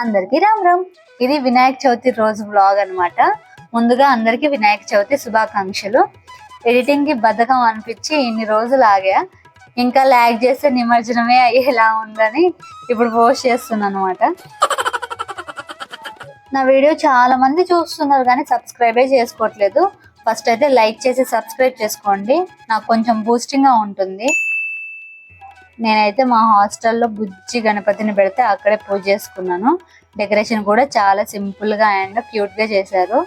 అందరికీ రామ్ రామ్. ఇది వినాయక చవితి రోజు వ్లాగ్ అన్నమాట. ముందుగా అందరికీ వినాయక చవితి శుభాకాంక్షలు. ఎడిటింగ్ కి బద్ధకం అనిపించి ఇన్ని రోజులు ఆగా, ఇంకా లాగ్ చేస్తే నిమజ్జనమే అయ్యేలా ఉందని ఇప్పుడు పోస్ట్ చేస్తున్నాను అనమాట. నా వీడియో చాలా మంది చూస్తున్నారు కానీ సబ్స్క్రైబే చేసుకోవట్లేదు. ఫస్ట్ అయితే లైక్ చేసి సబ్స్క్రైబ్ చేసుకోండి, నాకు కొంచెం బూస్టింగ్ గా ఉంటుంది. నేనైతే మా హాస్టల్లో బుజ్జి గణపతిని పెడితే అక్కడే పూజ చేసుకున్నాను. డెకరేషన్ కూడా చాలా సింపుల్ గా అండ్ క్యూట్ గా చేశారు.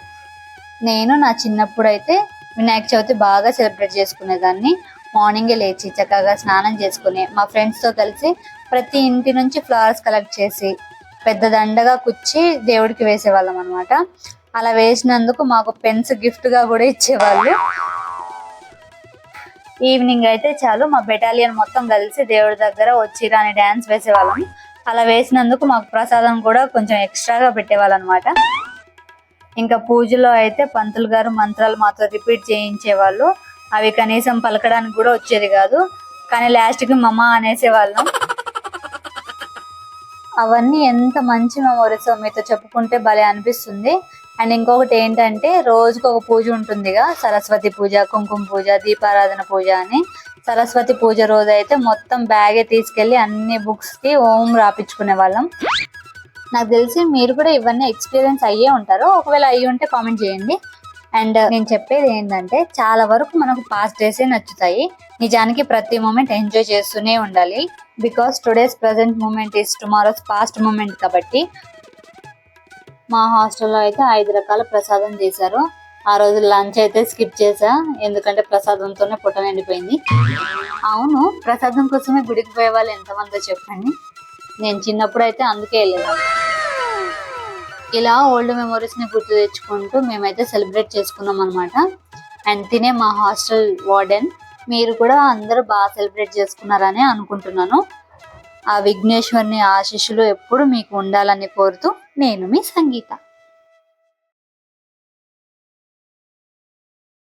నేను నా చిన్నప్పుడు అయితే వినాయక చవితి బాగా సెలబ్రేట్ చేసుకునేదాన్ని. మార్నింగే లేచి చక్కగా స్నానం చేసుకుని మా ఫ్రెండ్స్ తో కలిసి ప్రతి ఇంటి నుంచి ఫ్లవర్స్ కలెక్ట్ చేసి పెద్ద దండగా కుచ్చి దేవుడికి వేసేవాళ్ళం అనమాట. అలా వేసినందుకు మాకు పెన్స్ గిఫ్ట్ గా కూడా ఇచ్చేవాళ్ళు. ఈవినింగ్ అయితే చాలు మా బెటాలియన్ మొత్తం కలిసి దేవుడి దగ్గర వచ్చి రాని డాన్స్ వేసేవాళ్ళం. అలా వేసినందుకు మాకు ప్రసాదం కూడా కొంచెం ఎక్స్ట్రాగా పెట్టేవాళ్ళు అనమాట. ఇంకా పూజలో అయితే పంతులు గారు మంత్రాలు మాతో రిపీట్ చేయించేవాళ్ళు. అవి కనీసం పలకడానికి కూడా వచ్చేది కాదు, కానీ లాస్ట్కి మమ్మ అనేసేవాళ్ళం. అవన్నీ ఎంత మంచి మెమోరీస్ మీతో చెప్పుకుంటే భలే అనిపిస్తుంది. అండ్ ఇంకొకటి ఏంటంటే రోజుకు ఒక పూజ ఉంటుందిగా, సరస్వతి పూజ, కుంకుమ పూజ, దీపారాధన పూజ అని. సరస్వతి పూజ రోజు అయితే మొత్తం బ్యాగే తీసుకెళ్లి అన్ని బుక్స్ కి ఓం రాపించుకునే వాళ్ళం. నాకు తెలిసి మీరు కూడా ఇవన్నీ ఎక్స్పీరియన్స్ అయ్యే ఉంటారు. ఒకవేళ అయ్యి ఉంటే కామెంట్ చేయండి. అండ్ నేను చెప్పేది ఏంటంటే చాలా వరకు మనకు పాస్ట్ డేసే నచ్చుతాయి. నిజానికి ప్రతి మూమెంట్ ఎంజాయ్ చేస్తూనే ఉండాలి. Because today's present moment is tomorrow's past moment కాబట్టి. మా హాస్టల్లో అయితే 5 రకాల ప్రసాదం చేశారు. ఆ రోజు లంచ్ అయితే స్కిప్ చేసా, ఎందుకంటే ప్రసాదంతోనే పుట్ట నిండిపోయింది. అవును, ప్రసాదం కోసమే గుడికి పోయే వాళ్ళు ఎంతమందో చెప్పండి. నేను చిన్నప్పుడు అయితే అందుకే వెళ్ళాను. ఇలా ఓల్డ్ మెమొరీస్ ని గుర్తు తెచ్చుకుంటూ మేమైతే సెలబ్రేట్ చేసుకున్నాం అనమాట. అండ్ తినే మా హాస్టల్ వార్డెన్. మీరు కూడా అందరూ బాగా సెలబ్రేట్ చేసుకున్నారని అనుకుంటున్నాను. ఆ విఘ్నేశ్వరుని ఆశీస్సులు ఎప్పుడు మీకు ఉండాలని కోరుతూ నేను మీ సంగీత.